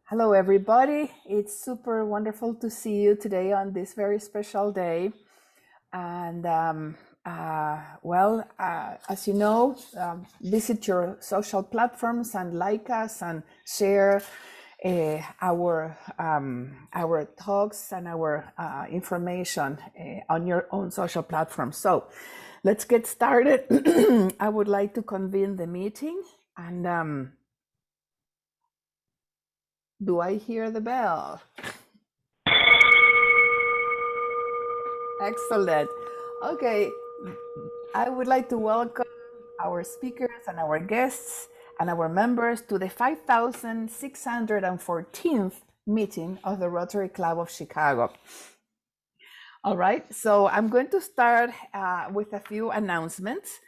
Hello, everybody. It's super wonderful to see you today on this very special day. And as you know, visit your social platforms and like us and share our talks and our information on your own social platforms. So let's get started. I would like to convene the meeting and do I hear the bell? Excellent. Okay, I would like to welcome our speakers and our guests and our members to the 5,614th meeting of the Rotary Club of Chicago. All right, so I'm going to start with a few announcements.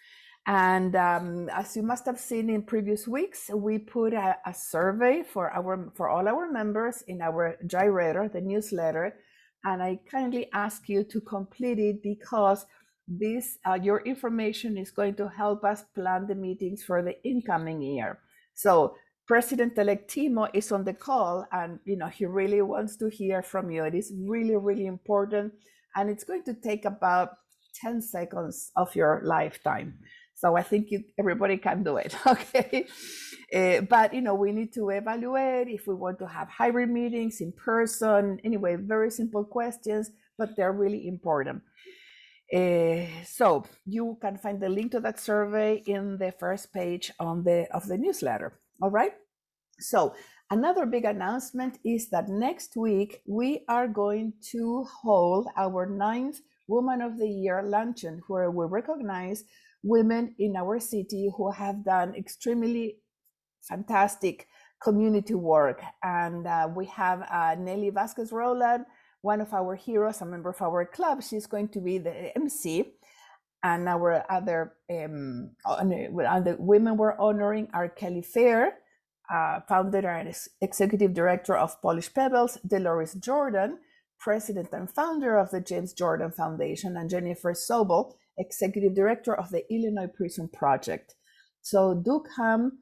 And as you must have seen in previous weeks, we put a survey for all our members in our Gyrator, the newsletter, and I kindly ask you to complete it because this your information is going to help us plan the meetings for the incoming year. So President-elect Timo is on the call, and he really wants to hear from you. It is really, really important, and it's going to take about 10 seconds of your lifetime. So I think everybody can do it, okay? But we need to evaluate if we want to have hybrid meetings in person. Anyway, very simple questions, but they're really important. So you can find the link to that survey in the first page of the newsletter. All right. So another big announcement is that next week we are going to hold our 9th Woman of the Year Luncheon, where we recognize women in our city who have done extremely fantastic community work. And we have Nelly Vasquez Roland, one of our heroes, a member of our club. She's going to be the MC. And our other women we're honoring are Kelly Fair, founder and executive director of Polish Pebbles, Dolores Jordan, president and founder of the James Jordan Foundation, and Jennifer Sobel, executive director of the Illinois Prison Project. So do come.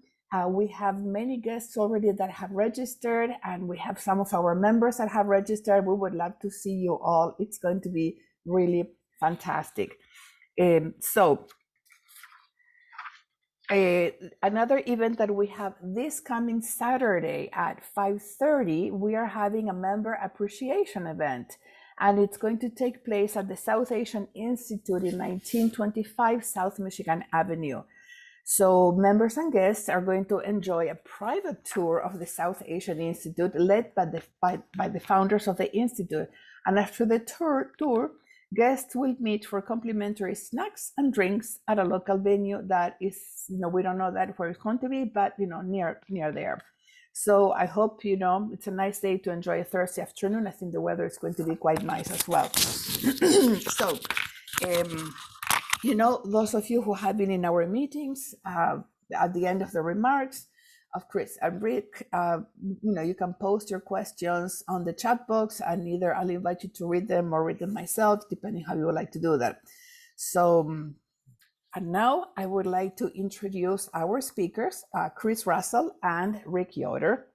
We have many guests already that have registered, and we have some of our members that have registered. We would love to see you all. It's going to be really fantastic. Another event that we have this coming Saturday at 5:30, we are having a member appreciation event, and it's going to take place at the South Asian Institute in 1925 South Michigan Avenue. So members and guests are going to enjoy a private tour of the South Asian Institute led by the founders of the Institute. And after the tour, guests will meet for complimentary snacks and drinks at a local venue that is, we don't know that where it's going to be, but near there. So I hope it's a nice day to enjoy a Thursday afternoon. I think the weather is going to be quite nice as well. So those of you who have been in our meetings, at the end of the remarks of Chris and Rick, you can post your questions on the chat box, and either I'll invite you to read them or read them myself, depending how you would like to do that. So, and now I would like to introduce our speakers, Chris Russell and Rick Yoder.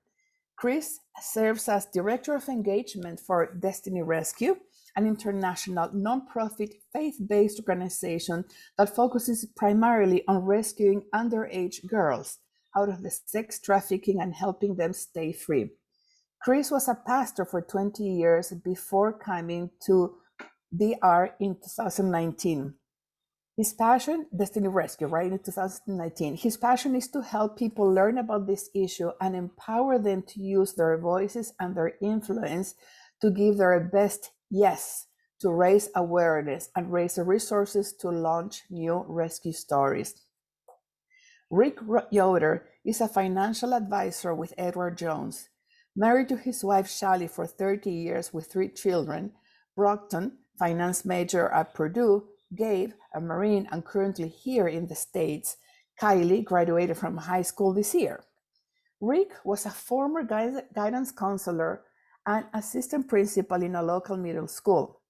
Chris serves as Director of Engagement for Destiny Rescue, an international nonprofit faith-based organization that focuses primarily on rescuing underage girls out of the sex trafficking and helping them stay free. Chris was a pastor for 20 years before coming to DR in 2019. His passion, Destiny Rescue, right, in 2019. His passion is to help people learn about this issue and empower them to use their voices and their influence to give their best yes to raise awareness and raise the resources to launch new rescue stories. Rick Yoder is a financial advisor with Edward Jones. Married to his wife Shally for 30 years with 3 children, Brockton, finance major at Purdue, Gabe, a Marine and currently here in the States, Kylie graduated from high school this year. Rick was a former guidance counselor and assistant principal in a local middle school.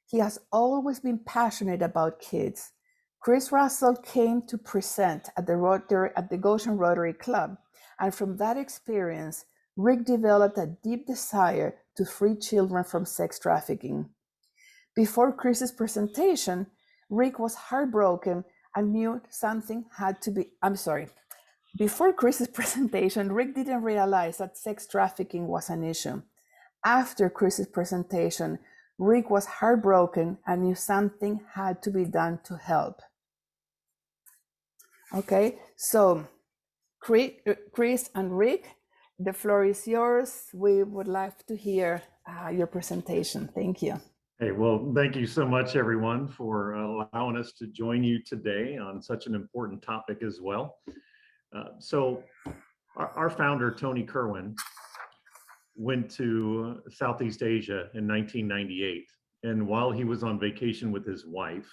He has always been passionate about kids. Chris Russell came to present at the Goshen Rotary Club, and from that experience, Rick developed a deep desire to free children from sex trafficking. Before Chris's presentation, Rick was heartbroken and knew something had to be. Before Chris's presentation, Rick didn't realize that sex trafficking was an issue. After Chris's presentation, Rick was heartbroken and knew something had to be done to help. Okay, so Chris and Rick, the floor is yours. We would like to hear your presentation. Thank you. Hey, well, thank you so much, everyone, for allowing us to join you today on such an important topic as well. So our founder, Tony Kerwin, went to Southeast Asia in 1998. And while he was on vacation with his wife,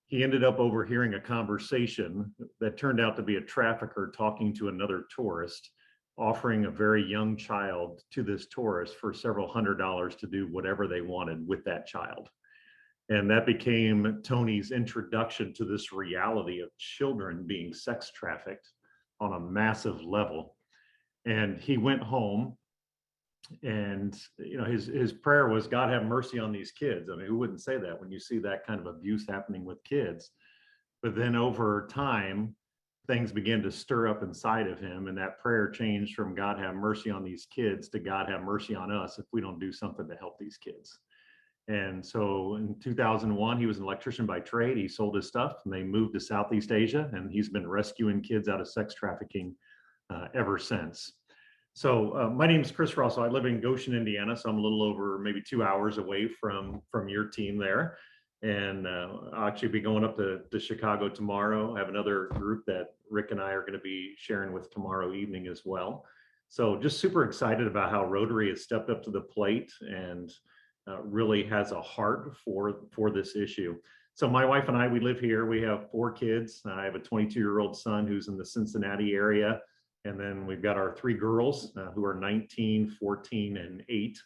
he ended up overhearing a conversation that turned out to be a trafficker talking to another tourist, offering a very young child to this tourist for several $100s to do whatever they wanted with that child. And that became Tony's introduction to this reality of children being sex trafficked on a massive level. And he went home, and his prayer was, God have mercy on these kids. I mean, who wouldn't say that when you see that kind of abuse happening with kids? But then over time, things began to stir up inside of him, and that prayer changed from God have mercy on these kids to God have mercy on us if we don't do something to help these kids. And so in 2001, he was an electrician by trade. He sold his stuff, and they moved to Southeast Asia, and he's been rescuing kids out of sex trafficking ever since. So my name is Chris Russell. I live in Goshen, Indiana, so I'm a little over maybe 2 hours away from your team there. And I'll actually be going up to Chicago tomorrow. I have another group that Rick and I are going to be sharing with tomorrow evening as well. So just super excited about how Rotary has stepped up to the plate and really has a heart for this issue. So my wife and I, we live here. We have 4 kids. I have a 22-year-old son who's in the Cincinnati area. And then we've got our 3 girls who are 19, 14, and 8.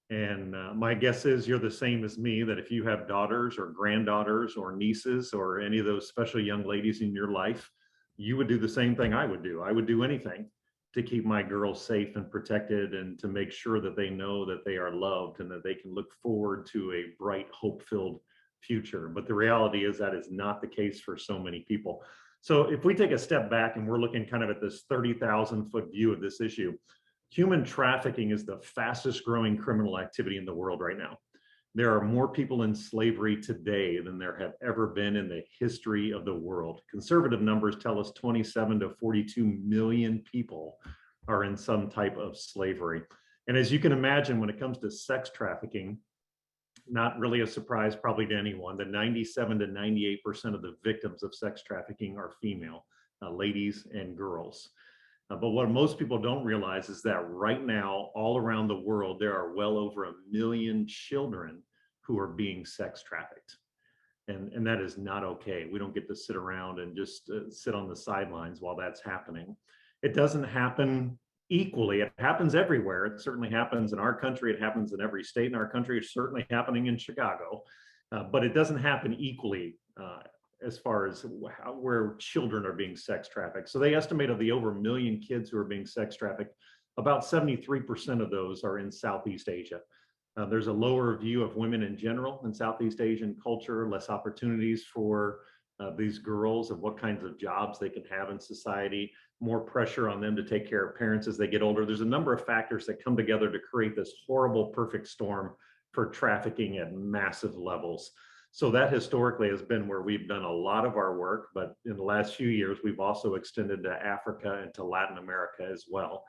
And my guess is you're the same as me, that if you have daughters or granddaughters or nieces or any of those special young ladies in your life, you would do the same thing I would do. I would do anything to keep my girls safe and protected, and to make sure that they know that they are loved and that they can look forward to a bright, hope-filled future. But the reality is that is not the case for so many people. So if we take a step back and we're looking kind of at this 30,000-foot view of this issue, human trafficking is the fastest growing criminal activity in the world right now. There are more people in slavery today than there have ever been in the history of the world. Conservative numbers tell us 27 to 42 million people are in some type of slavery. And as you can imagine, when it comes to sex trafficking, not really a surprise probably to anyone, that 97 to 98% of the victims of sex trafficking are female, ladies and girls. But what most people don't realize is that right now, all around the world, there are well over 1 million children who are being sex trafficked. And that is not okay. We don't get to sit around and just sit on the sidelines while that's happening. It doesn't happen equally. It happens everywhere. It certainly happens in our country. It happens in every state in our country. It's certainly happening in Chicago. But it doesn't happen equally as far as where children are being sex trafficked. So they estimate of the over 1 million kids who are being sex trafficked, about 73% of those are in Southeast Asia. There's a lower view of women in general in Southeast Asian culture, less opportunities for these girls of what kinds of jobs they can have in society, more pressure on them to take care of parents as they get older. There's a number of factors that come together to create this horrible perfect storm for trafficking at massive levels. So that historically has been where we've done a lot of our work, but in the last few years, we've also extended to Africa and to Latin America as well.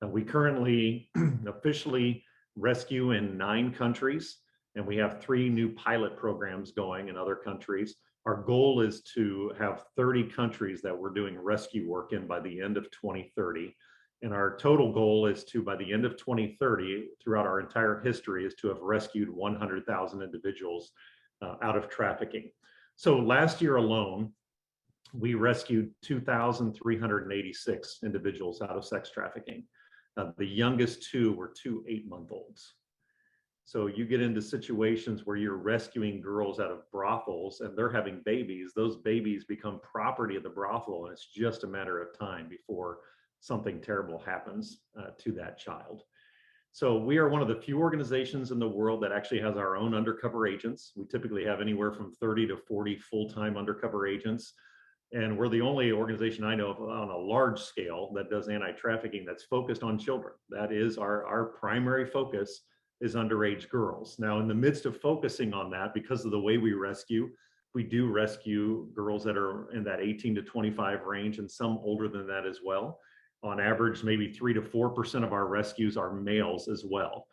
And we currently officially rescue in 9 countries, and we have 3 new pilot programs going in other countries. Our goal is to have 30 countries that we're doing rescue work in by the end of 2030. And our total goal is to, by the end of 2030, throughout our entire history, is to have rescued 100,000 individuals out of trafficking. So last year alone, we rescued 2,386 individuals out of sex trafficking. The youngest 2 were 2 8-month-olds. So you get into situations where you're rescuing girls out of brothels and they're having babies. Those babies become property of the brothel, and it's just a matter of time before something terrible happens to that child. So we are one of the few organizations in the world that actually has our own undercover agents. We typically have anywhere from 30 to 40 full-time undercover agents. And we're the only organization I know of on a large scale that does anti-trafficking that's focused on children. That is our primary focus is underage girls. Now, in the midst of focusing on that, because of the way we do rescue girls that are in that 18 to 25 range and some older than that as well. On average, maybe 3 to 4% of our rescues are males as well.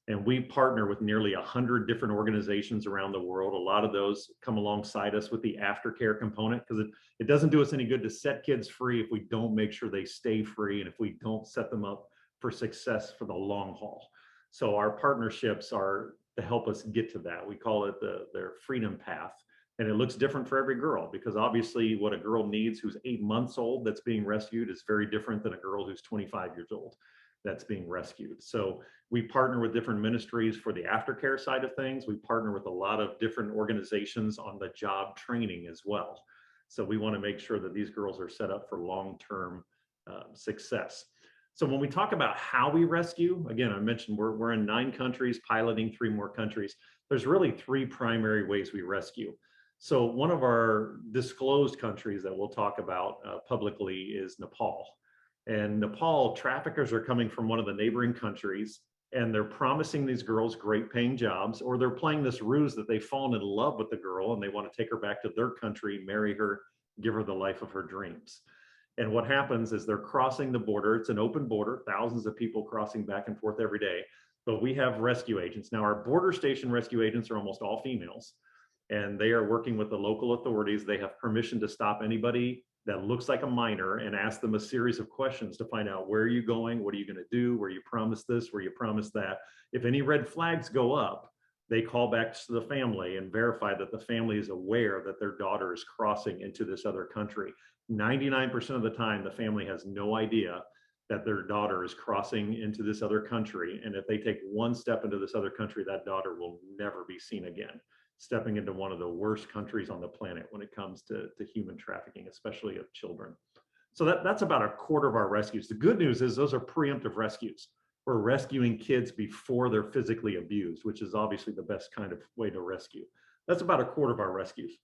And we partner with nearly 100 different organizations around the world. A lot of those come alongside us with the aftercare component, because it doesn't do us any good to set kids free if we don't make sure they stay free and if we don't set them up for success for the long haul. So our partnerships are to help us get to that. We call it their freedom path. And it looks different for every girl, because obviously what a girl needs who's 8 months old that's being rescued is very different than a girl who's 25 years old that's being rescued. So we partner with different ministries for the aftercare side of things. We partner with a lot of different organizations on the job training as well. So we want to make sure that these girls are set up for long-term success. So when we talk about how we rescue, again, I mentioned we're in 9 countries, piloting 3 more countries. There's really 3 primary ways we rescue. So one of our disclosed countries that we'll talk about publicly is Nepal. And Nepal, traffickers are coming from one of the neighboring countries, and they're promising these girls great paying jobs, or they're playing this ruse that they've fallen in love with the girl and they want to take her back to their country, marry her, give her the life of her dreams. And what happens is they're crossing the border. It's an open border, thousands of people crossing back and forth every day. But we have rescue agents. Now, our border station rescue agents are almost all females, and they are working with the local authorities. They have permission to stop anybody that looks like a minor and ask them a series of questions to find out, where are you going? What are you going to do? Where you promised this? Where you promised that? If any red flags go up, they call back to the family and verify that the family is aware that their daughter is crossing into this other country. 99% of the time, the family has no idea that their daughter is crossing into this other country. And if they take one step into this other country, that daughter will never be seen again, stepping into one of the worst countries on the planet when it comes to human trafficking, especially of children. So that's about a quarter of our rescues. The good news is those are preemptive rescues. We're rescuing kids before they're physically abused, which is obviously the best kind of way to rescue. That's about a quarter of our rescues.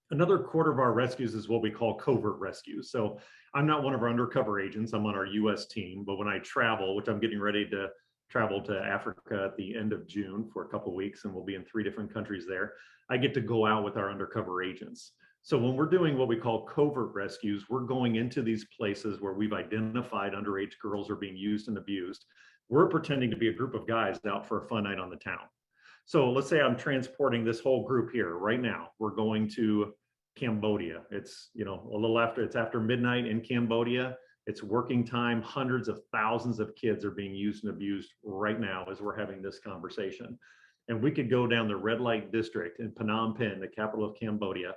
Another quarter of our rescues is what we call covert rescues. So I'm not one of our undercover agents. I'm on our US team, but when I travel, which I'm getting ready to travel to Africa at the end of June for a couple of weeks, and we'll be in 3 different countries there, I get to go out with our undercover agents. So when we're doing what we call covert rescues, we're going into these places where we've identified underage girls are being used and abused. We're pretending to be a group of guys out for a fun night on the town. So let's say I'm transporting this whole group here right now. We're going to Cambodia. It's, a little after, it's after midnight in Cambodia. It's working time. Hundreds of thousands of kids are being used and abused right now as we're having this conversation. And we could go down the red light district in Phnom Penh, the capital of Cambodia,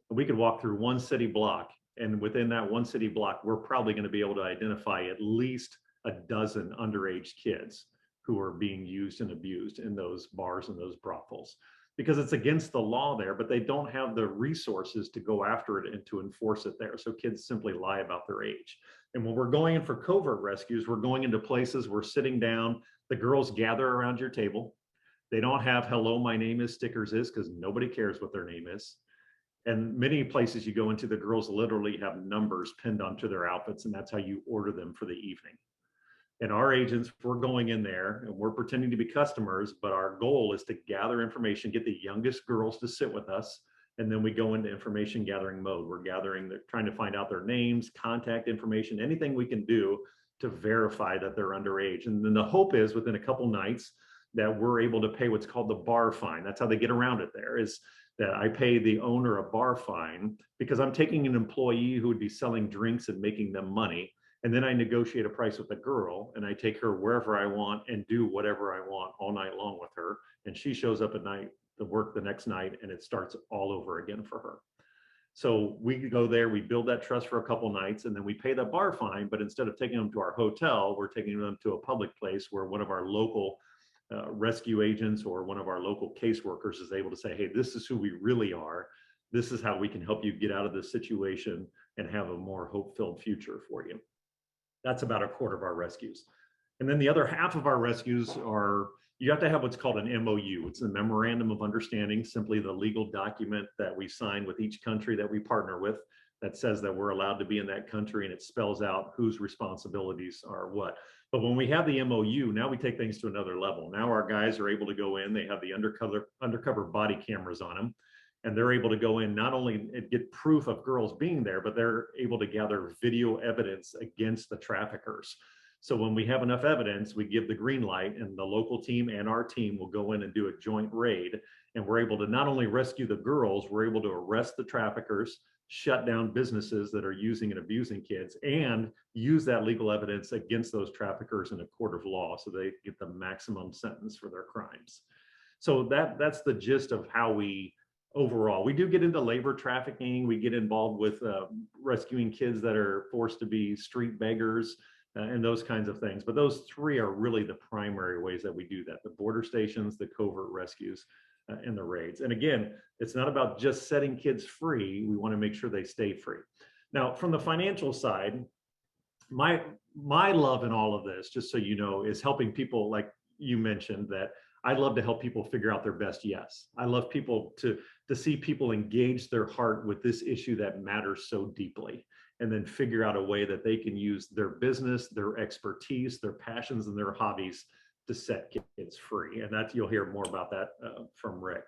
and we could walk through one city block. And within that one city block, we're probably going to be able to identify at least a dozen underage kids who are being used and abused in those bars and those brothels, because it's against the law there, but they don't have the resources to go after it and to enforce it there. So kids simply lie about their age. And when we're going in for covert rescues, we're going into places, we're sitting down, the girls gather around your table. They don't have "hello, my name is" stickers because nobody cares what their name is. And many places you go into, the girls literally have numbers pinned onto their outfits, and that's how you order them for the evening. And our agents, we're going in there and we're pretending to be customers, but our goal is to gather information, get the youngest girls to sit with us, and then we go into information gathering mode. We're trying to find out their names, contact information, anything we can do to verify that they're underage. And then the hope is within a couple nights that we're able to pay what's called the bar fine. That's how they get around it there, is that I pay the owner a bar fine because I'm taking an employee who would be selling drinks and making them money. And then I negotiate a price with the girl and I take her wherever I want and do whatever I want all night long with her. And she shows up at night to work the next night and it starts all over again for her. So we go there, we build that trust for a couple nights, and then we pay the bar fine. But instead of taking them to our hotel, we're taking them to a public place where one of our local rescue agents or one of our local caseworkers is able to say, hey, this is who we really are. This is how we can help you get out of this situation and have a more hope-filled future for you. That's about a quarter of our rescues. And then the other half of our rescues are, you have to have what's called an MOU. It's a memorandum of understanding, simply the legal document that we sign with each country that we partner with that says that we're allowed to be in that country, and it spells out whose responsibilities are what. But when we have the MOU, now we take things to another level. Now our guys are able to go in, they have the undercover body cameras on them, and they're able to go in, not only get proof of girls being there, but they're able to gather video evidence against the traffickers. So when we have enough evidence, we give the green light, and the local team and our team will go in and do a joint raid. And we're able to not only rescue the girls, we're able to arrest the traffickers, shut down businesses that are using and abusing kids, and use that legal evidence against those traffickers in a court of law so they get the maximum sentence for their crimes. So that's the gist of how we overall. We do get into labor trafficking. We get involved with rescuing kids that are forced to be street beggars and those kinds of things. But those three are really the primary ways that we do that: the border stations, the covert rescues, and the raids. And again, it's not about just setting kids free. We want to make sure they stay free. Now, from the financial side, my love in all of this, just so you know, is helping people, like you mentioned, that I love to help people figure out their best yes. I love people to see people engage their heart with this issue that matters so deeply, and then figure out a way that they can use their business, their expertise, their passions, and their hobbies to set kids free. And that, you'll hear more about that from Rick.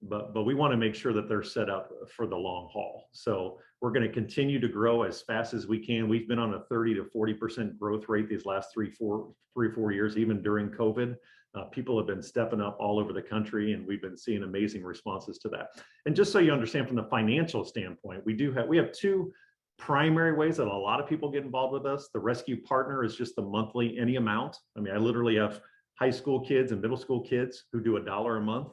But we want to make sure that they're set up for the long haul. So we're going to continue to grow as fast as we can. We've been on a 30 to 40% growth rate these last three or four years, even during COVID. People have been stepping up all over the country, and we've been seeing amazing responses to that. And just so you understand, from the financial standpoint, we have two primary ways that a lot of people get involved with us. The rescue partner is just the monthly any amount. I mean, I literally have high school kids and middle school kids who do $1 a month.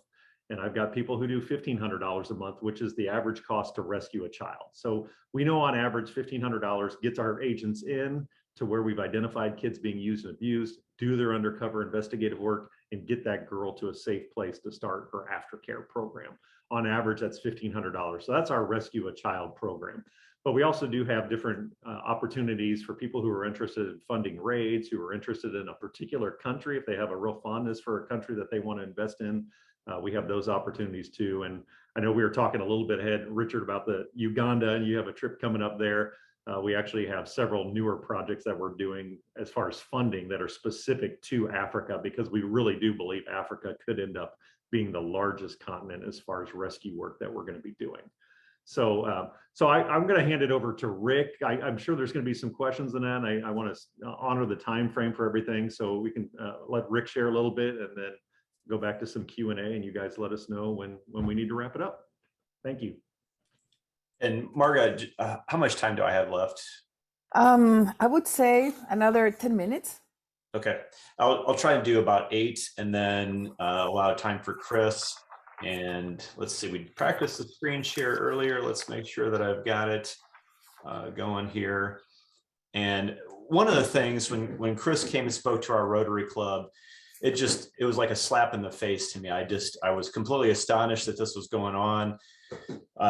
And I've got people who do $1,500 a month, which is the average cost to rescue a child. So we know on average $1,500 gets our agents in to where we've identified kids being used and abused, do their undercover investigative work, and get that girl to a safe place to start her aftercare program. On average, that's $1,500. So that's our Rescue a Child program. But we also do have different opportunities for people who are interested in funding raids, who are interested in a particular country. If they have a real fondness for a country that they want to invest in, we have those opportunities too. And I know we were talking a little bit ahead, Richard, about the Uganda, and you have a trip coming up there. We actually have several newer projects that we're doing as far as funding that are specific to Africa, because we really do believe Africa could end up being the largest continent as far as rescue work that we're going to be doing. So I'm going to hand it over to Rick. I'm sure there's going to be some questions in that. I want to honor the time frame for everything, so we can let Rick share a little bit, and then go back to some Q&A, and you guys let us know when we need to wrap it up. Thank you. And Marga, how much time do I have left? I would say another 10 minutes. Okay, I'll try and do about 8, and then allow time for Chris. And let's see, we practiced the screen share earlier. Let's make sure that I've got it going here. And one of the things when Chris came and spoke to our Rotary Club, it was like a slap in the face to me. I was completely astonished that this was going on.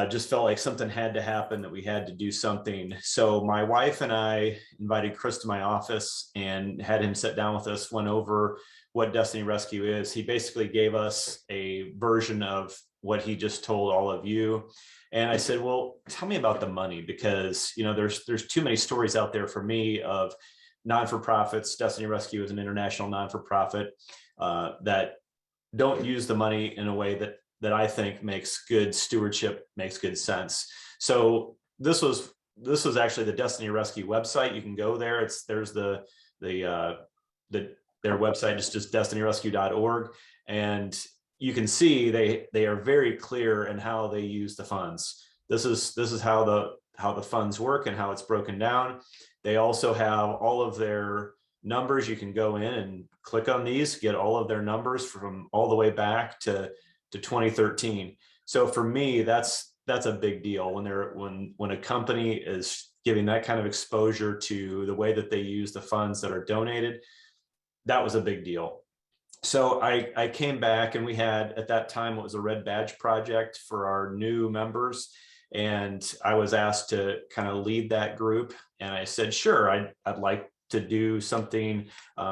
Just felt like something had to happen, that we had to do something. So my wife and I invited Chris to my office and had him sit down with us, went over what Destiny Rescue is. He basically gave us a version of what he just told all of you. And I said, well, tell me about the money, because there's too many stories out there for me of non-for-profits. Destiny Rescue is an international non-for-profit that don't use the money in a way that I think makes good stewardship, makes good sense. So this was actually the Destiny Rescue website. You can go there. There's their website is just destinyrescue.org, and you can see they are very clear in how they use the funds. This is how the funds work and how it's broken down. They also have all of their numbers. You can go in and click on these, get all of their numbers from all the way back to 2013. So for me, that's a big deal when a company is giving that kind of exposure to the way that they use the funds that are donated. That was a big deal. So I came back, and we had, at that time, it was a Red Badge project for our new members. And I was asked to kind of lead that group. And I said, sure, I'd like to do something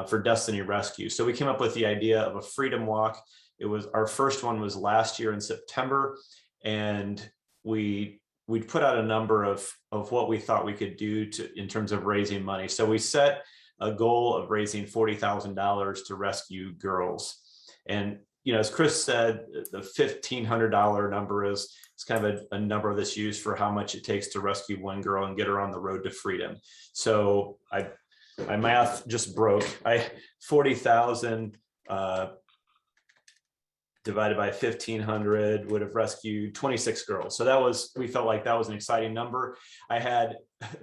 for Destiny Rescue. So we came up with the idea of a freedom walk. It was our first one was last year in September, and we put out a number of what we thought we could do in terms of raising money. So we set a goal of raising $40,000 to rescue girls. And as Chris said, the $1,500 number is kind of a number that's used for how much it takes to rescue one girl and get her on the road to freedom. So my math just broke. 40,000 divided by 1,500 would have rescued 26 girls. So we felt like that was an exciting number. I had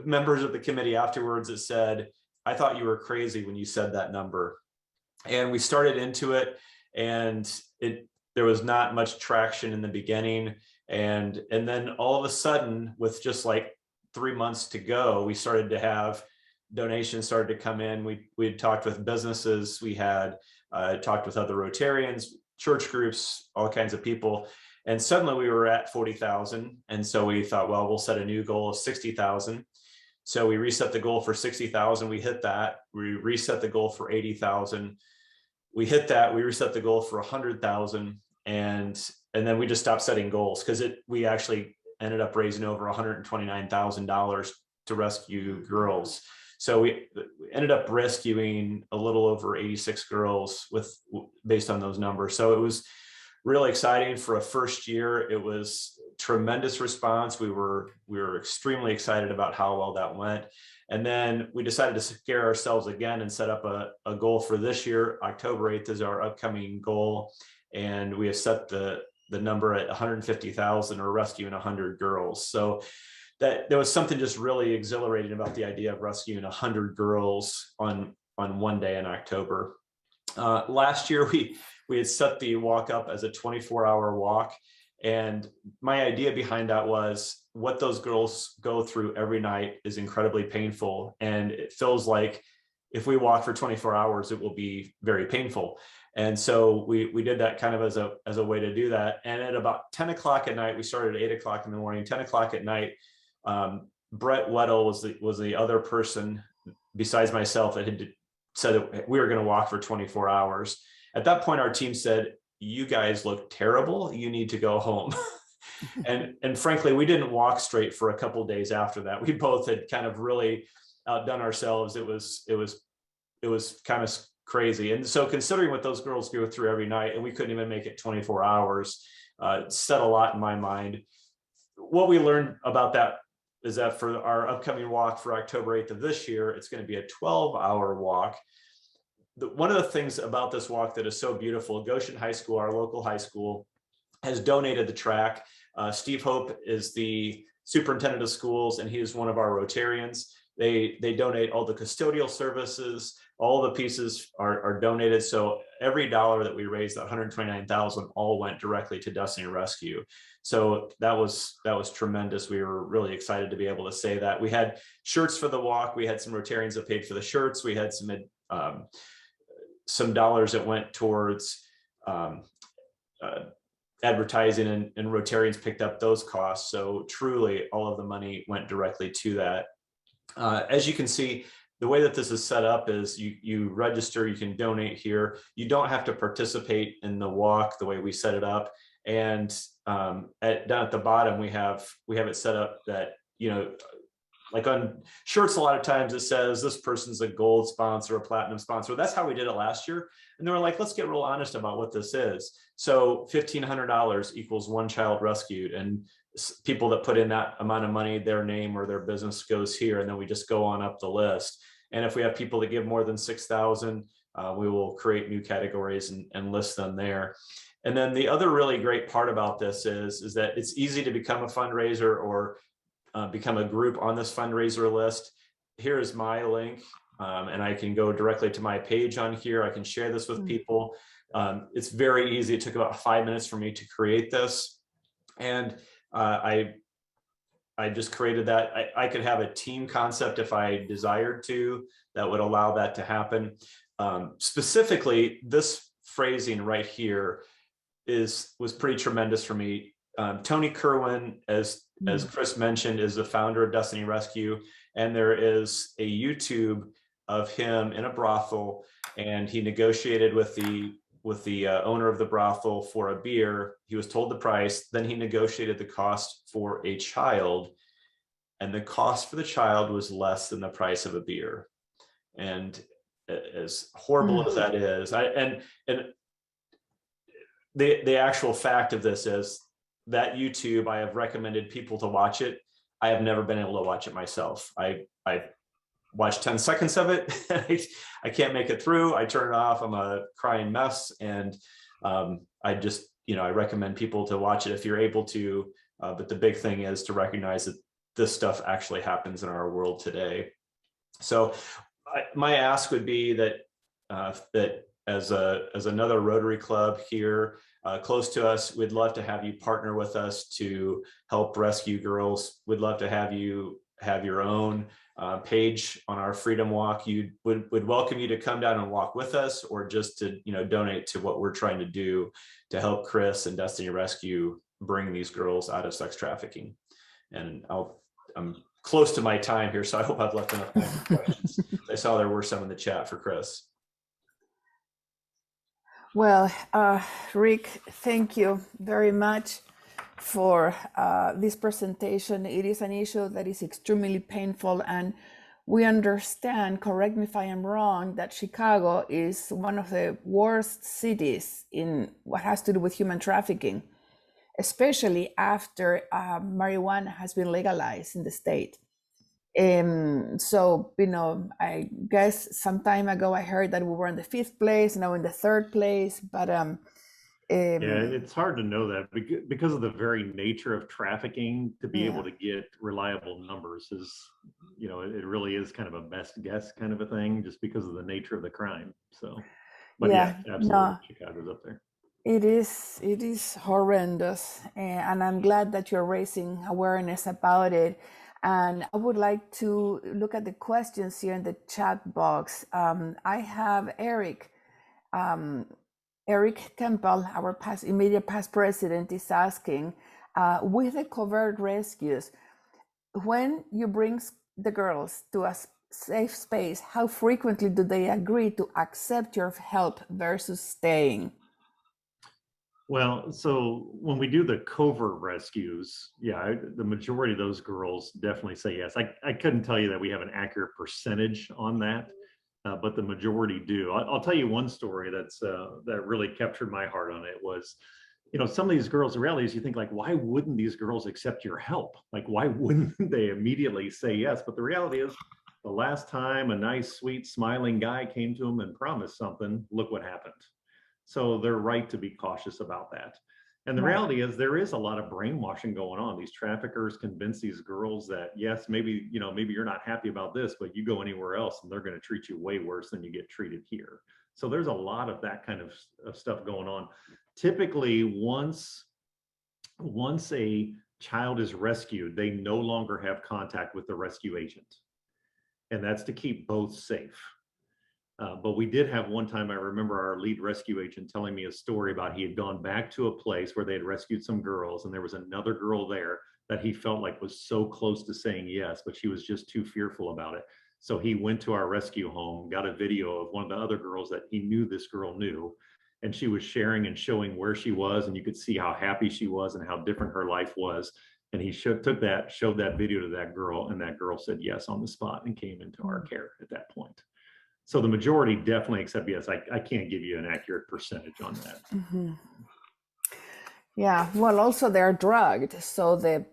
members of the committee afterwards that said, I thought you were crazy when you said that number. And we started into it, and there was not much traction in the beginning. And then all of a sudden, with just like 3 months to go, we started to have donations started to come in. We had talked with businesses. We had talked with other Rotarians, church groups, all kinds of people. And suddenly we were at 40,000. And so we thought, well, we'll set a new goal of 60,000. So we reset the goal for 60,000. We hit that. We reset the goal for 80,000. We hit that. We reset the goal for 100,000. And then we just stopped setting goals, because we actually ended up raising over $129,000 to rescue girls. So we ended up rescuing a little over 86 girls based on those numbers. So it was really exciting for a first year. It was tremendous response. We were extremely excited about how well that went. And then we decided to scare ourselves again and set up a goal for this year. October 8th is our upcoming goal. And we have set the number at 150,000, or rescuing 100 girls. So there was something just really exhilarating about the idea of rescuing 100 girls on one day in October. Last year, we had set the walk up as a 24-hour walk. And my idea behind that was, what those girls go through every night is incredibly painful. And it feels like if we walk for 24 hours, it will be very painful. And so we did that kind of as a way to do that. And at about 10 o'clock at night, we started at 8 o'clock in the morning, 10 o'clock at night, Brett Weddle was the other person besides myself that had said that we were going to walk for 24 hours. At that point, our team said, you guys look terrible. You need to go home. and frankly, we didn't walk straight for a couple of days after that. We both had kind of really outdone ourselves. It was kind of crazy. And so considering what those girls go through every night, and we couldn't even make it 24 hours, said a lot in my mind. What we learned about that is that for our upcoming walk for October 8th of this year, it's going to be a 12-hour walk. One of the things about this walk that is so beautiful, Goshen High School, our local high school, has donated the track. Steve Hope is the superintendent of schools, and he is one of our Rotarians. They donate all the custodial services. All the pieces are donated. So every dollar that we raised, that 129,000, all went directly to Destiny Rescue. So that was tremendous. We were really excited to be able to say that. We had shirts for the walk. We had some Rotarians that paid for the shirts. We had some dollars that went towards advertising, and Rotarians picked up those costs. So truly, all of the money went directly to that. As you can see, the way that this is set up is you register, you can donate here. You don't have to participate in the walk the way we set it up. And down at the bottom, we have it set up that, like on shirts, a lot of times it says this person's a gold sponsor, a platinum sponsor. That's how we did it last year. And they were like, let's get real honest about what this is. So $1,500 equals one child rescued. And people that put in that amount of money, their name or their business goes here. And then we just go on up the list. And if we have people that give more than 6,000, we will create new categories and list them there. And then the other really great part about this is that it's easy to become a fundraiser or become a group on this fundraiser list. Here is my link, and I can go directly to my page on here. I can share this with people. It's very easy. It took about 5 minutes for me to create this. And I just created that. I could have a team concept if I desired to, that would allow that to happen. Specifically, this phrasing right here was pretty tremendous for me. Tony Kerwin, as Chris mentioned, is the founder of Destiny Rescue, and there is a YouTube of him in a brothel, and he negotiated with the owner of the brothel for a beer. He was told the price, then he negotiated the cost for a child, and the cost for the child was less than the price of a beer. And as horrible as that is, and the actual fact of this is that YouTube, I have recommended people to watch it. I have never been able to watch it myself. I watched 10 seconds of it. I can't make it through. I turn it off. I'm a crying mess. And I just, I recommend people to watch it if you're able to. But the big thing is to recognize that this stuff actually happens in our world today. So my ask would be that that as another Rotary Club here close to us, we'd love to have you partner with us to help rescue girls. We'd love to have you have your own page on our Freedom Walk. Would welcome you to come down and walk with us, or just to donate to what we're trying to do to help Chris and Destiny Rescue bring these girls out of sex trafficking. And I'm close to my time here, so I hope I've left enough time for questions. I saw there were some in the chat for Chris. Well, Rick, thank you very much for this presentation. It is an issue that is extremely painful, and we understand, correct me if I am wrong, that Chicago is one of the worst cities in what has to do with human trafficking, especially after marijuana has been legalized in the state. So, I guess some time ago I heard that we were in the 5th place, now in the 3rd place, but yeah, it's hard to know that because of the very nature of trafficking. To be able to get reliable numbers is, it really is kind of a best guess kind of a thing, just because of the nature of the crime. So, but yeah absolutely, no, Chicago's up there. It is horrendous, and I'm glad that you're raising awareness about it. And I would like to look at the questions here in the chat box. I have Eric Campbell, our immediate past president, is asking, with the Covert Rescues, when you bring the girls to a safe space, how frequently do they agree to accept your help versus staying? Well, so when we do the Covert Rescues, the majority of those girls definitely say yes. I couldn't tell you that we have an accurate percentage on that, but the majority do. I'll tell you one story that really captured my heart on it was, some of these girls, the reality is you think, like, why wouldn't these girls accept your help? Like, why wouldn't they immediately say yes? But the reality is, the last time a nice, sweet, smiling guy came to them and promised something, look what happened. So they're right to be cautious about that. And the reality is there is a lot of brainwashing going on. These traffickers convince these girls that, yes, maybe you're not happy about this, but you go anywhere else and they're going to treat you way worse than you get treated here. So there's a lot of that kind of stuff going on. Typically, once a child is rescued, they no longer have contact with the rescue agent. And that's to keep both safe. But we did have one time, I remember our lead rescue agent telling me a story about he had gone back to a place where they had rescued some girls, and there was another girl there that he felt like was so close to saying yes, but she was just too fearful about it. So he went to our rescue home, got a video of one of the other girls that he knew this girl knew, and she was sharing and showing where she was, and you could see how happy she was and how different her life was. And he showed that video to that girl, and that girl said yes on the spot and came into our care at that point. So the majority definitely accept yes. I can't give you an accurate percentage on that. Mm-hmm. Yeah, well, also they're drugged, so the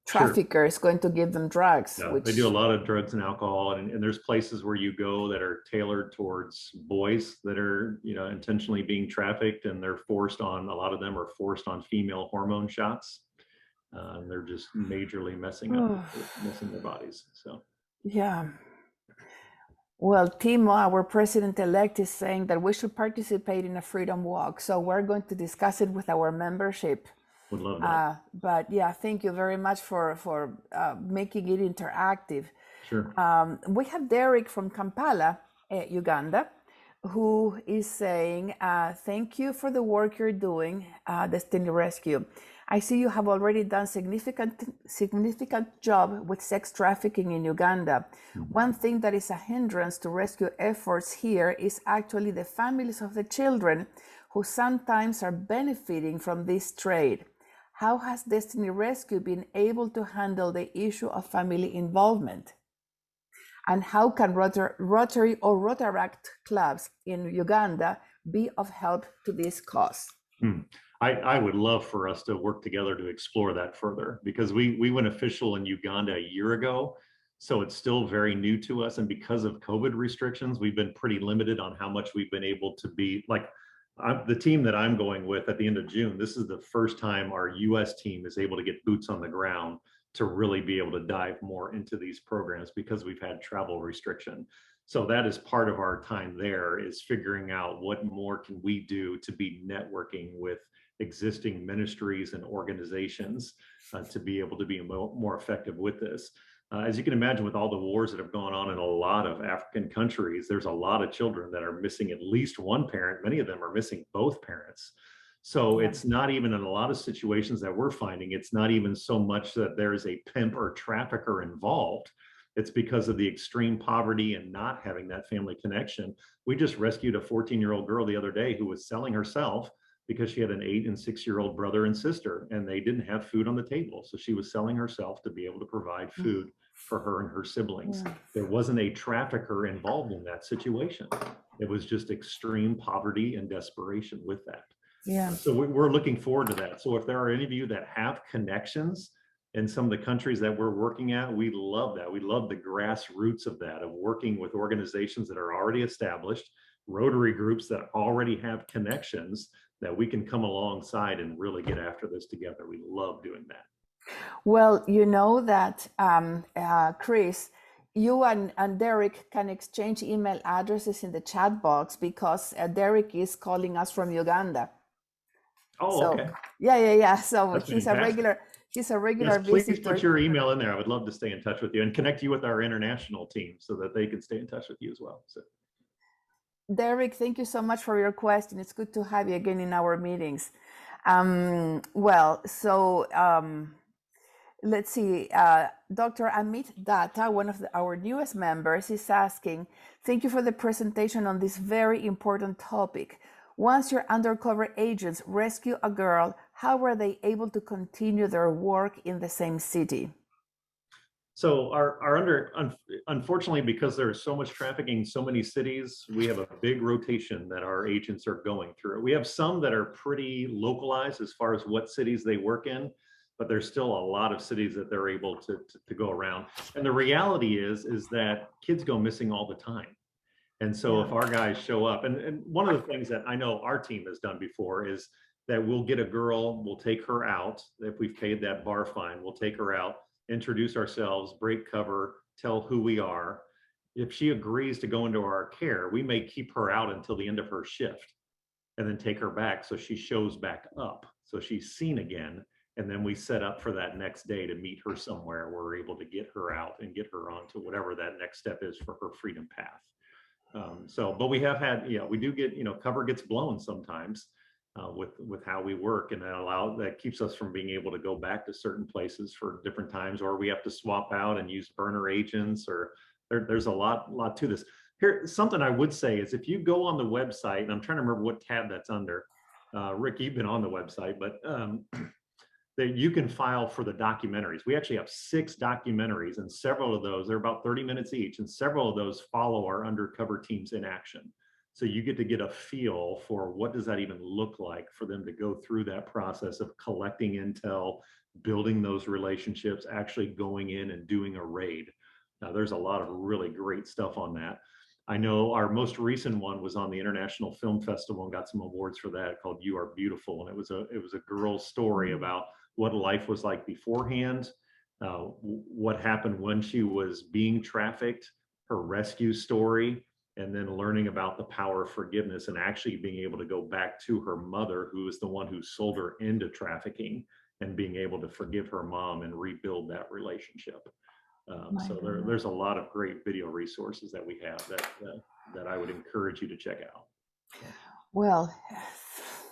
trafficker is going to give them drugs. Yeah, they do a lot of drugs and alcohol, and there's places where you go that are tailored towards boys that are intentionally being trafficked, and they're forced on. A lot of them are forced on female hormone shots, and they're just majorly messing their bodies. So yeah. Well, Timo, our president-elect, is saying that we should participate in a freedom walk. So we're going to discuss it with our membership. Would love that. But yeah, thank you very much for making it interactive. Sure. We have Derek from Kampala, Uganda, who is saying, thank you for the work you're doing, Destiny Rescue. I see you have already done significant job with sex trafficking in Uganda. One thing that is a hindrance to rescue efforts here is actually the families of the children who sometimes are benefiting from this trade. How has Destiny Rescue been able to handle the issue of family involvement? And how can Rotary or Rotaract clubs in Uganda be of help to this cause? I would love for us to work together to explore that further, because we went official in Uganda a year ago. So it's still very new to us. And because of COVID restrictions, we've been pretty limited on how much we've been able to be like the team that I'm going with at the end of June. This is the first time our US team is able to get boots on the ground to really be able to dive more into these programs because we've had travel restriction. So that is part of our time there, is figuring out what more can we do to be networking with existing ministries and organizations to be able to be more effective with this. As you can imagine, with all the wars that have gone on in a lot of African countries, there's a lot of children that are missing at least one parent. Many of them are missing both parents. So it's not even in a lot of situations that we're finding, it's not even so much that there is a pimp or trafficker involved. It's because of the extreme poverty and not having that family connection. We just rescued a 14-year-old girl the other day who was selling herself because she had an 8- and 6-year-old brother and sister, and they didn't have food on the table. So she was selling herself to be able to provide food for her and her siblings. There wasn't a trafficker involved in that situation. It was just extreme poverty and desperation with that. So we're looking forward to that. So if there are any of you that have connections in some of the countries that we're working at, we love that. We love the grassroots of that, of working with organizations that are already established, Rotary groups that already have connections, that we can come alongside and really get after this together. We love doing that. Well, you know that, Chris, you and Derek can exchange email addresses in the chat box, because Derek is calling us from Uganda. Oh, so, okay. Yeah. So That's he's fantastic. a regular Yes, please visitor. put your email in there. I would love to stay in touch with you and connect you with our international team so that they can stay in touch with you as well. So, Derek, thank you so much for your question. It's good to have you again in our meetings. Let's see. Dr. Amit Datta, one of our newest members, is asking, thank you for the presentation on this very important topic. Once your undercover agents rescue a girl, how were they able to continue their work in the same city? So unfortunately, because there's so much trafficking in so many cities, we have a big rotation that our agents are going through. We have some that are pretty localized as far as what cities they work in, but there's still a lot of cities that they're able to go around. And the reality is that kids go missing all the time. And so if our guys show up, and one of the things that I know our team has done before is that we'll get a girl, we'll take her out. If we've paid that bar fine, we'll take her out, introduce ourselves, break cover, tell who we are. If she agrees to go into our care, we may keep her out until the end of her shift and then take her back so she shows back up, so she's seen again. And then we set up for that next day to meet her somewhere where we're able to get her out and get her onto whatever that next step is for her freedom path. But we have had, we do get, cover gets blown sometimes with how we work, and that keeps us from being able to go back to certain places for different times, or we have to swap out and use burner agents, or there's a lot to this. Here, something I would say is, if you go on the website, and I'm trying to remember what tab that's under, Rick, you've been on the website, but that you can file for the documentaries. We actually have 6 documentaries, and several of those, they're about 30 minutes each, and several of those follow our undercover teams in action. So you get a feel for what does that even look like for them to go through that process of collecting intel, building those relationships, actually going in and doing a raid. Now, there's a lot of really great stuff on that. I know our most recent one was on the International Film Festival and got some awards for that, called You Are Beautiful. And it was a girl's story about what life was like beforehand, what happened when she was being trafficked, her rescue story, and then learning about the power of forgiveness and actually being able to go back to her mother, who is the one who sold her into trafficking, and being able to forgive her mom and rebuild that relationship. So there's a lot of great video resources that we have that I would encourage you to check out. Well,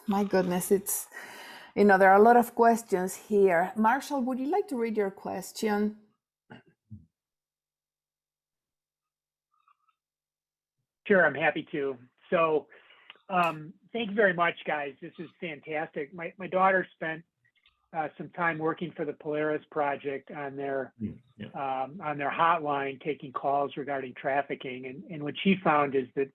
my goodness, You know, there are a lot of questions here. Marshall, would you like to read your question? Sure, I'm happy to. So thank you very much, guys. This is fantastic. My daughter spent some time working for the Polaris Project on their hotline, taking calls regarding trafficking. And what she found is that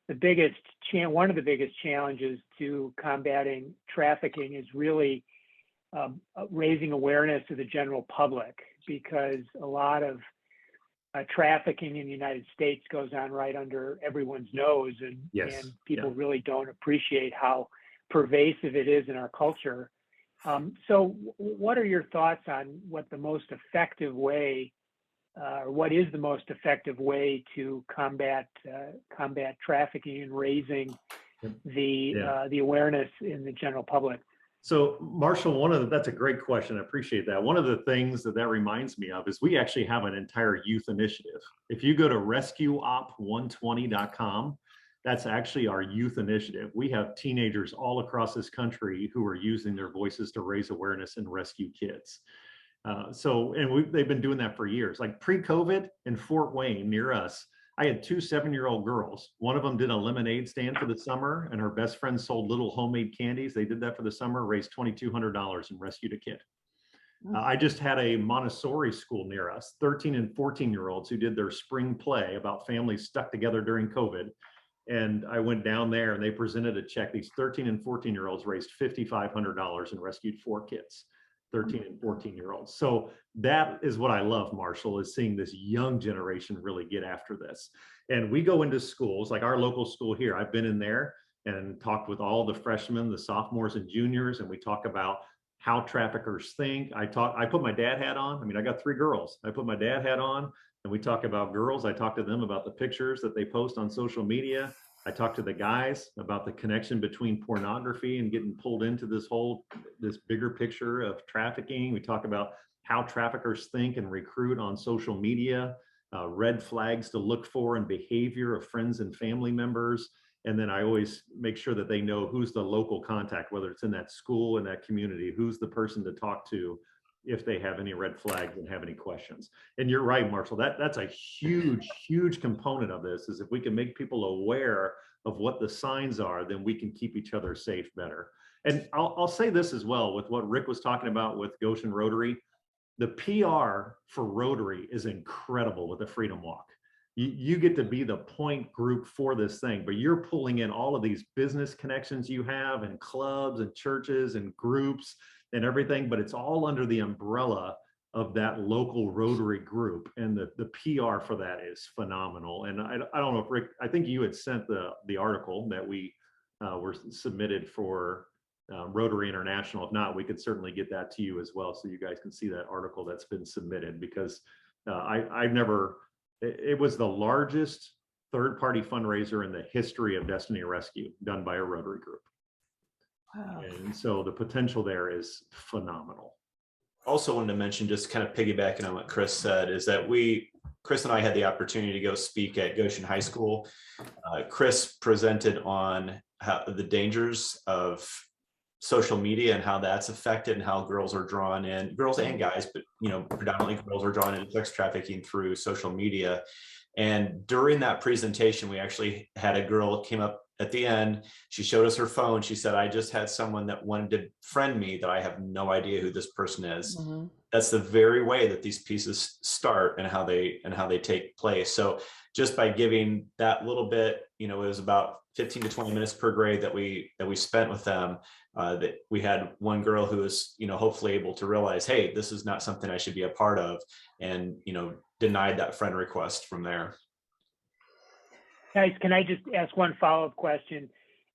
one of the biggest challenges to combating trafficking is really raising awareness to the general public, because a lot of trafficking in the United States goes on right under everyone's nose, and people really don't appreciate how pervasive it is in our culture. So what are your thoughts on what the most effective way, or what is the most effective way to combat trafficking and raising the awareness in the general public? So Marshall, that's a great question. I appreciate that. One of the things that reminds me of is we actually have an entire youth initiative. If you go to rescueop120.com, that's actually our youth initiative. We have teenagers all across this country who are using their voices to raise awareness and rescue kids. They've been doing that for years. Like pre-COVID in Fort Wayne near us, I had 2 7-year-old girls. One of them did a lemonade stand for the summer, and her best friend sold little homemade candies. They did that for the summer, raised $2,200 and rescued a kid. I just had a Montessori school near us, 13 and 14-year-olds who did their spring play about families stuck together during COVID. And I went down there and they presented a check. These 13 and 14-year-olds raised $5,500 and rescued 4 kids. 13 and 14-year-olds. So that is what I love, Marshall, is seeing this young generation really get after this. And we go into schools like our local school here. I've been in there and talked with all the freshmen, the sophomores and juniors, and we talk about how traffickers think. I put my dad hat on. I mean, I got 3 girls. I put my dad hat on and we talk about girls. I talk to them about the pictures that they post on social media. I talked to the guys about the connection between pornography and getting pulled into this bigger picture of trafficking. We talk about how traffickers think and recruit on social media, red flags to look for and behavior of friends and family members. And then I always make sure that they know who's the local contact, whether it's in that school, in that community, who's the person to talk to if they have any red flags and have any questions. And you're right, Marshall, that's a huge, huge component of this, is if we can make people aware of what the signs are, then we can keep each other safe better. And I'll say this as well, with what Rick was talking about with Goshen Rotary, the PR for Rotary is incredible with the Freedom Walk. You get to be the point group for this thing, but you're pulling in all of these business connections you have and clubs and churches and groups and everything, but it's all under the umbrella of that local Rotary group. And the PR for that is phenomenal. And I don't know if Rick, I think you had sent the article that we were submitted for Rotary International. If not, we could certainly get that to you as well, so you guys can see that article that's been submitted, because it was the largest third-party fundraiser in the history of Destiny Rescue done by a Rotary group. Wow. And so the potential there is phenomenal. Also wanted to mention, just kind of piggybacking on what Chris said, is that Chris and I had the opportunity to go speak at Goshen High School. Chris presented on the dangers of social media and how that's affected and how girls are drawn in, girls and guys, but predominantly girls are drawn into sex trafficking through social media. And during that presentation, we actually had a girl came up at the end. She showed us her phone. She said, "I just had someone that wanted to friend me that I have no idea who this person is." Mm-hmm. That's the very way that these pieces start and how they take place. So just by giving that little bit, it was about 15 to 20 minutes per grade that we spent with them. That we had one girl who was, hopefully able to realize, hey, this is not something I should be a part of, and denied that friend request from there. Guys, can I just ask one follow-up question?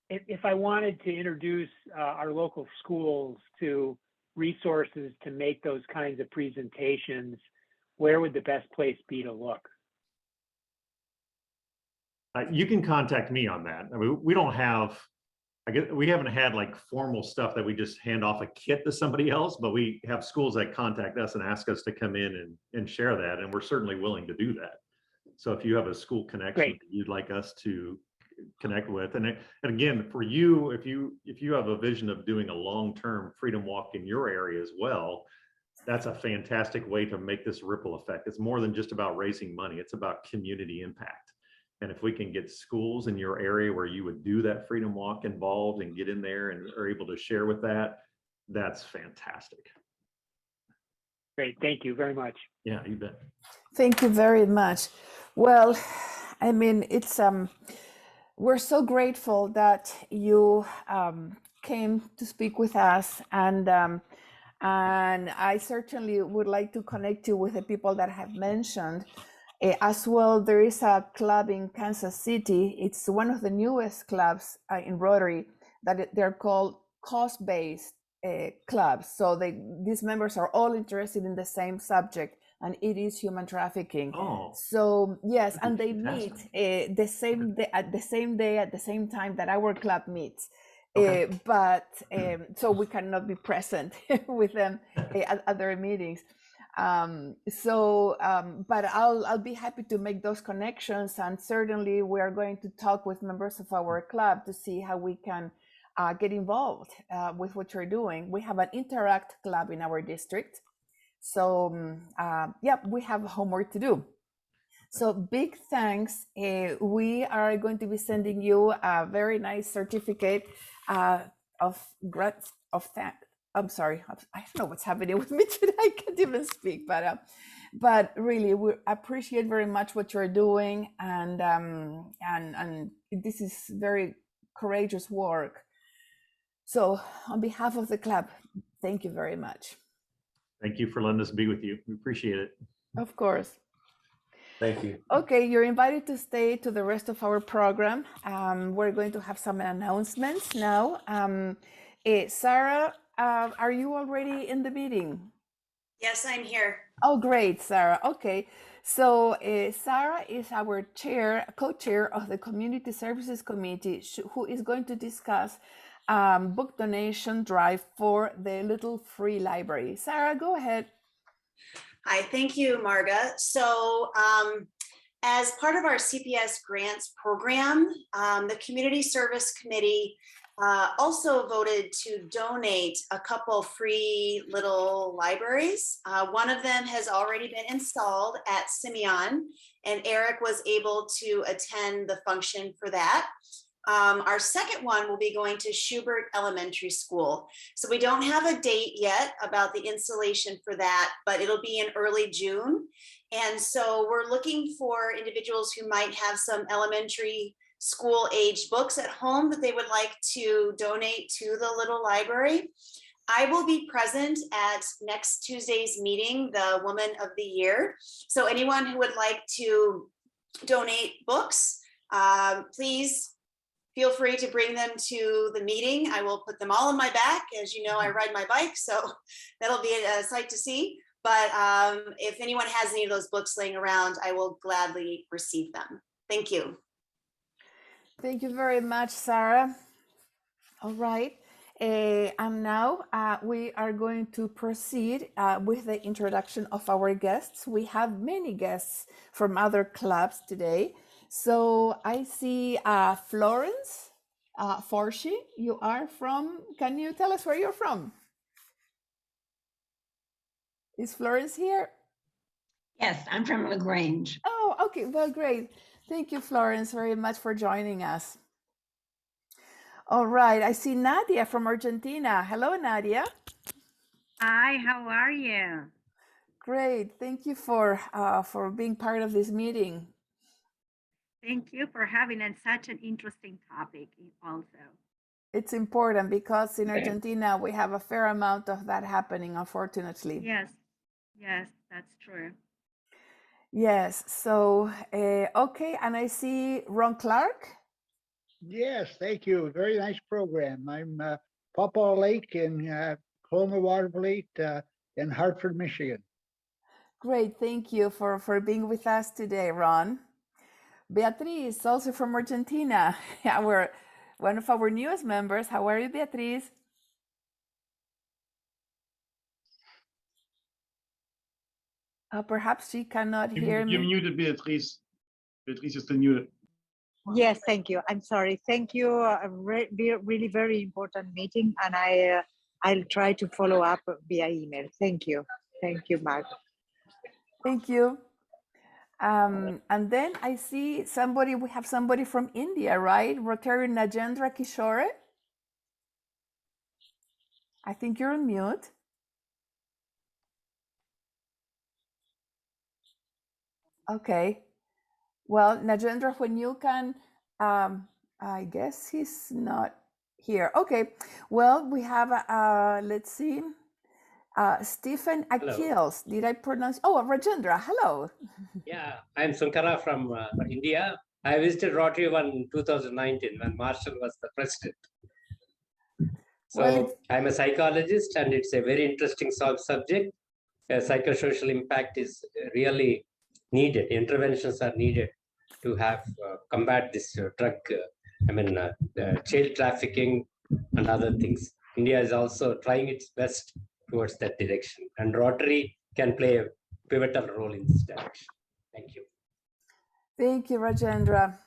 If I wanted to introduce our local schools to resources to make those kinds of presentations, where would the best place be to look? You can contact me on that. I mean, we don't have, we haven't had like formal stuff that we just hand off a kit to somebody else, but we have schools that contact us and ask us to come in and share that. And we're certainly willing to do that. So if you have a school connection that you'd like us to connect with. And again, for you, if you have a vision of doing a long-term freedom walk in your area as well, that's a fantastic way to make this ripple effect. It's more than just about raising money. It's about community impact. And if we can get schools in your area where you would do that freedom walk involved and get in there and are able to share with that, that's fantastic. Great. Thank you very much. Yeah, you bet. Thank you very much. Well, I mean, it's we're so grateful that you came to speak with us, and I certainly would like to connect you with the people that I have mentioned. As well, there is a club in Kansas City. It's one of the newest clubs in Rotary that they're called cause-based clubs. So these members are all interested in the same subject, and it is human trafficking. Oh, so yes, and they fantastic. meet the same day at the same time that our club meets. Okay. But so we cannot be present with them at their meetings. But I'll be happy to make those connections, and certainly we are going to talk with members of our club to see how we can get involved with what you're doing. We have an Interact club in our district, so yeah, we have homework to do. So big thanks. We are going to be sending you a very nice certificate of I'm sorry, I don't know what's happening with me today. I can't even speak, but really, we appreciate very much what you're doing, and this is very courageous work. So, on behalf of the club, thank you very much. Thank you for letting us be with you. We appreciate it. Of course. Thank you. Okay, you're invited to stay to the rest of our program. We're going to have some announcements now. Sarah, are you already in the meeting? Yes, I'm here. Oh, great, Sarah. Okay, so Sarah is our co-chair of the Community Services Committee, who is going to discuss book donation drive for the Little Free Library. Sarah, go ahead. Hi, thank you, Marga. So as part of our CPS grants program, the Community Service Committee also voted to donate a couple free little libraries. One of them has already been installed at Simeon, and Eric was able to attend the function for that. Our second one will be going to Schubert Elementary School. So we don't have a date yet about the installation for that, but it'll be in early June. And so we're looking for individuals who might have some elementary school age books at home that they would like to donate to the little library. I will be present at next Tuesday's meeting, the Woman of the Year. So anyone who would like to donate books, please feel free to bring them to the meeting. I will put them all on my back. As you know, I ride my bike, so that'll be a sight to see. But if anyone has any of those books laying around, I will gladly receive them. Thank you. Thank you very much, Sarah. All right. And now we are going to proceed with the introduction of our guests. We have many guests from other clubs today. So I see Florence Forshi, you are from, can you tell us where you're from? Is Florence here? Yes, I'm from LaGrange. Oh, okay, well, great. Thank you, Florence, very much for joining us. All right, I see Nadia from Argentina. Hello, Nadia. Hi, how are you? Great, thank you for being part of this meeting. Thank you for having such an interesting topic also. It's important because in Argentina, we have a fair amount of that happening, unfortunately. Yes, that's true. Yes, so, okay, and I see Ron Clark. Yes, thank you. Very nice program. I'm Pawpaw Lake in Coloma Water Fleet in Hartford, Michigan. Great, thank you for being with us today, Ron. Beatriz, also from Argentina, one of our newest members. How are you, Beatriz? Perhaps she cannot hear me. You muted Beatriz. Beatriz is still muted. Yes, thank you. I'm sorry. Thank you. Really very important meeting, and I'll try to follow up via email. Thank you. Thank you, Mark. Thank you. And then I see somebody, we have somebody from India, right? Rotary Najendra Kishore. I think you're on mute. Okay. Well, Najendra, when you can, I guess he's not here. Okay. Well, we have, let's see, Stephen Akils. Did I pronounce? Oh, Rajendra. Hello. Yeah, I'm Sunkara from India. I visited Rotary in 2019 when Marshall was the president. So Well, I'm a psychologist, and it's a very interesting subject. Psychosocial impact is really needed. Interventions are needed to have combat this drug, child trafficking and other things. India is also trying its best towards that direction, and Rotary can play a pivotal role in this direction. Thank you. Thank you, Rajendra.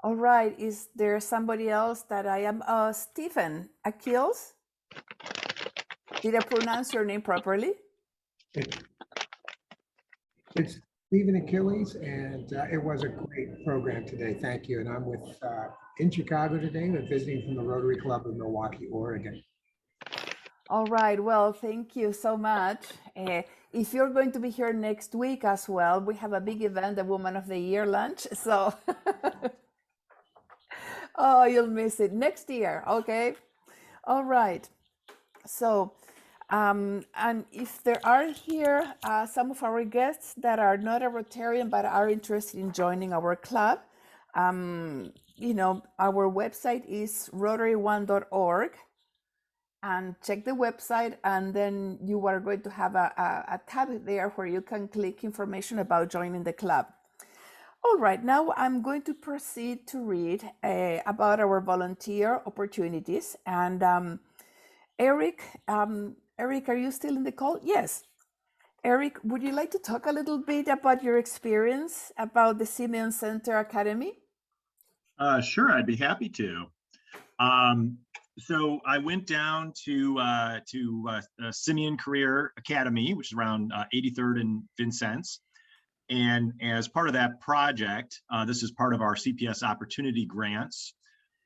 All right, is there somebody else that I am? Stephen Akils? Did I pronounce your name properly? It's Stephen Achilles, and it was a great program today. Thank you. And I'm in Chicago today, but visiting from the Rotary Club of Milwaukee, Oregon. All right, well, thank you so much. If you're going to be here next week as well, we have a big event, the Woman of the Year lunch. So, oh, you'll miss it next year. Okay. All right. So, and if there are here some of our guests that are not a Rotarian but are interested in joining our club, you know, our website is rotary1.org. And check the website, and then you are going to have a tab there where you can click information about joining the club. All right, now I'm going to proceed to read about our volunteer opportunities. And Eric, Eric, are you still in the call? Yes. Eric, would you like to talk a little bit about your experience about the Simeon Center Academy? Sure, I'd be happy to. So I went down to Simeon Career Academy, which is around 83rd and Vincennes. And as part of that project, this is part of our CPS opportunity grants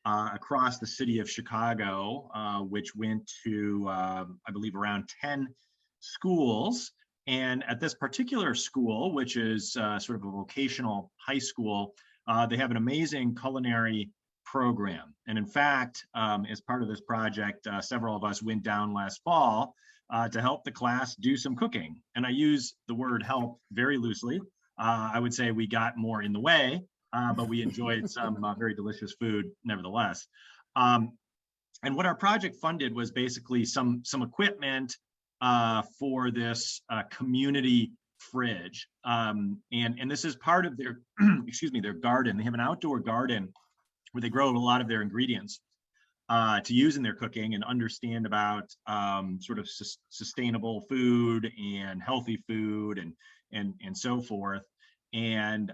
across the city of Chicago, which went to, I believe, around 10 schools. And at this particular school, which is sort of a vocational high school, they have an amazing culinary program. And in fact, as part of this project, several of us went down last fall to help the class do some cooking. And I use the word help very loosely. I would say we got more in the way, but we enjoyed some very delicious food nevertheless. And what our project funded was basically some equipment for this community fridge. And this is part of their, excuse me, their garden. They have an outdoor garden where they grow a lot of their ingredients to use in their cooking and understand about sort of sustainable food and healthy food and so forth. And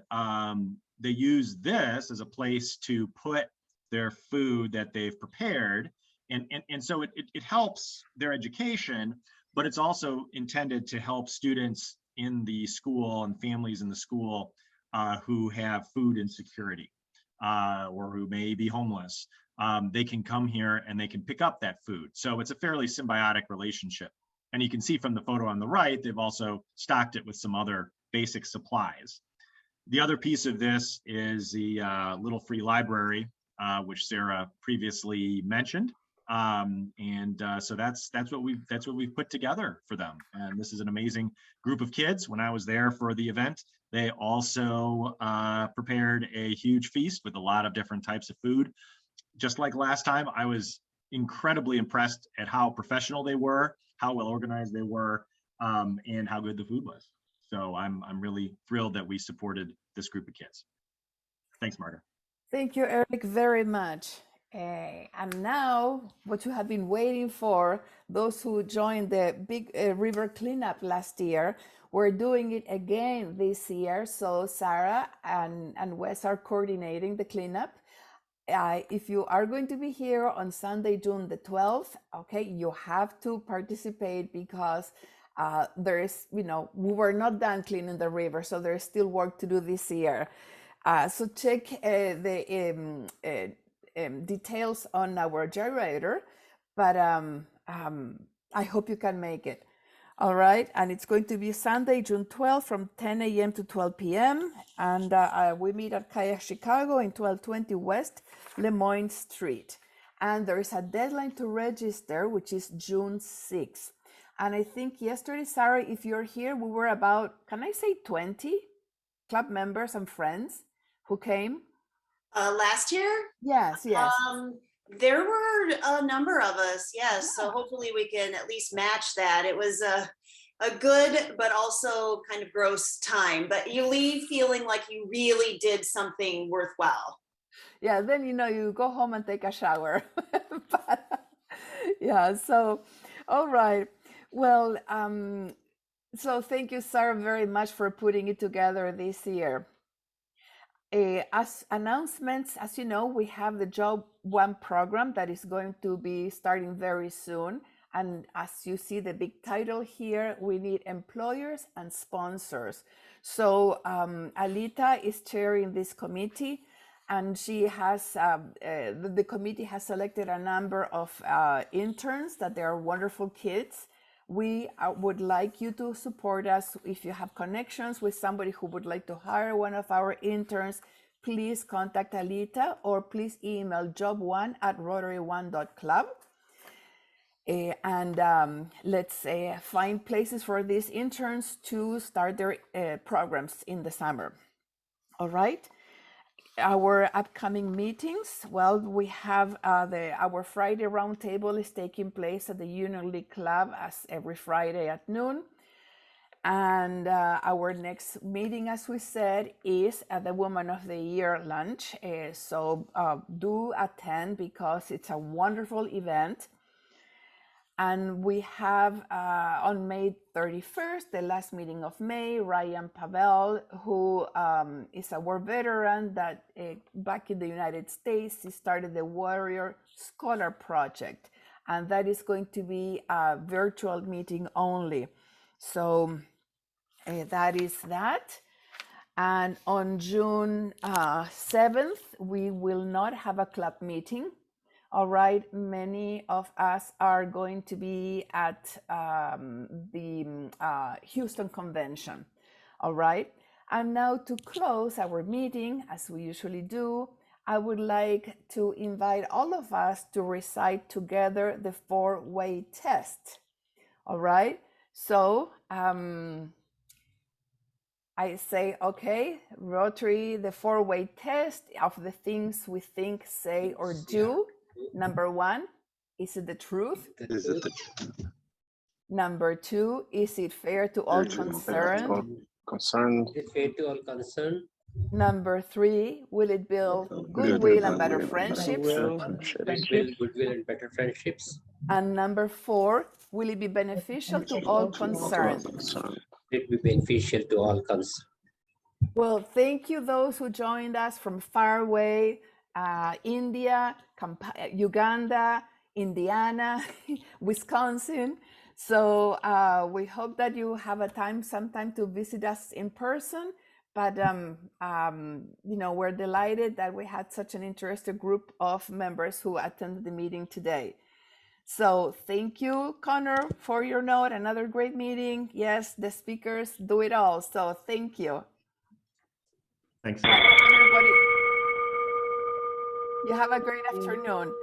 they use this as a place to put their food that they've prepared. And so it helps their education, but it's also intended to help students in the school and families in the school who have food insecurity. Or who may be homeless, they can come here and they can pick up that food. So it's a fairly symbiotic relationship. And you can see from the photo on the right, they've also stocked it with some other basic supplies. The other piece of this is the little free library, which Sarah previously mentioned. So that's what we've put together for them. And this is an amazing group of kids. When I was there for the event, they also prepared a huge feast with a lot of different types of food. Just like last time, I was incredibly impressed at how professional they were, how well organized they were, and how good the food was. So I'm really thrilled that we supported this group of kids. Thanks, Marta. Thank you, Eric, very much. And now, what you have been waiting for, those who joined the big river cleanup last year, we're doing it again this year. So Sarah and Wes are coordinating the cleanup. If you are going to be here on Sunday, June the 12th, okay, you have to participate because there is, we were not done cleaning the river, so there's still work to do this year. So check the details on our generator, but I hope you can make it. All right, and it's going to be Sunday, June 12th from 10 a.m. to 12 p.m. And we meet at Kayak Chicago in 1220 West Lemoyne Street. And there is a deadline to register, which is June 6th. And I think yesterday, Sarah, if you're here, we were about, can I say 20 club members and friends who came? Last year? Yes. There were a number of us, yes. So hopefully we can at least match that. It was a good, but also kind of gross time. But you leave feeling like you really did something worthwhile. Yeah, then you go home and take a shower. Yeah, so all right. Well, so thank you, Sarah, very much for putting it together this year. As announcements, as you know, we have the Job 1 program that is going to be starting very soon. And as you see the big title here, we need employers and sponsors. So Alita is chairing this committee, and she has, the committee has selected a number of interns that they are wonderful kids. We would like you to support us. If you have connections with somebody who would like to hire one of our interns, please contact Alita or please email job1@rotary1.club. And let's find places for these interns to start their programs in the summer. All right. Our upcoming meetings, well, we have our Friday roundtable is taking place at the Union League Club as every Friday at noon. And our next meeting, as we said, is at the Woman of the Year lunch. So do attend because it's a wonderful event. And we have on May 31st, the last meeting of May, Ryan Pavel, who is a war veteran that back in the United States, he started the Warrior Scholar Project. And that is going to be a virtual meeting only. So that is that. And on June 7th, we will not have a club meeting. All right, many of us are going to be at the Houston Convention. All right, and now to close our meeting, as we usually do, I would like to invite all of us to recite together the 4-way test. All right, so I say, okay, Rotary, the 4-way test of the things we think, say, or do. Number 1, is it the truth? Is it the truth? Number 2, is it fair to all concerned? Concerned. Is it fair to all concerned? Number 3, will it build goodwill and better friendships? Goodwill and better friendships. And number 4, will it be beneficial to all concerned? It will be beneficial to all concerned. Well, thank you those who joined us from far away. India, Uganda, Indiana, Wisconsin. So we hope that you have sometime to visit us in person. But we're delighted that we had such an interesting group of members who attended the meeting today. So thank you, Connor, for your note. Another great meeting. Yes, the speakers do it all. So thank you. Thanks. Everybody. You have a great afternoon.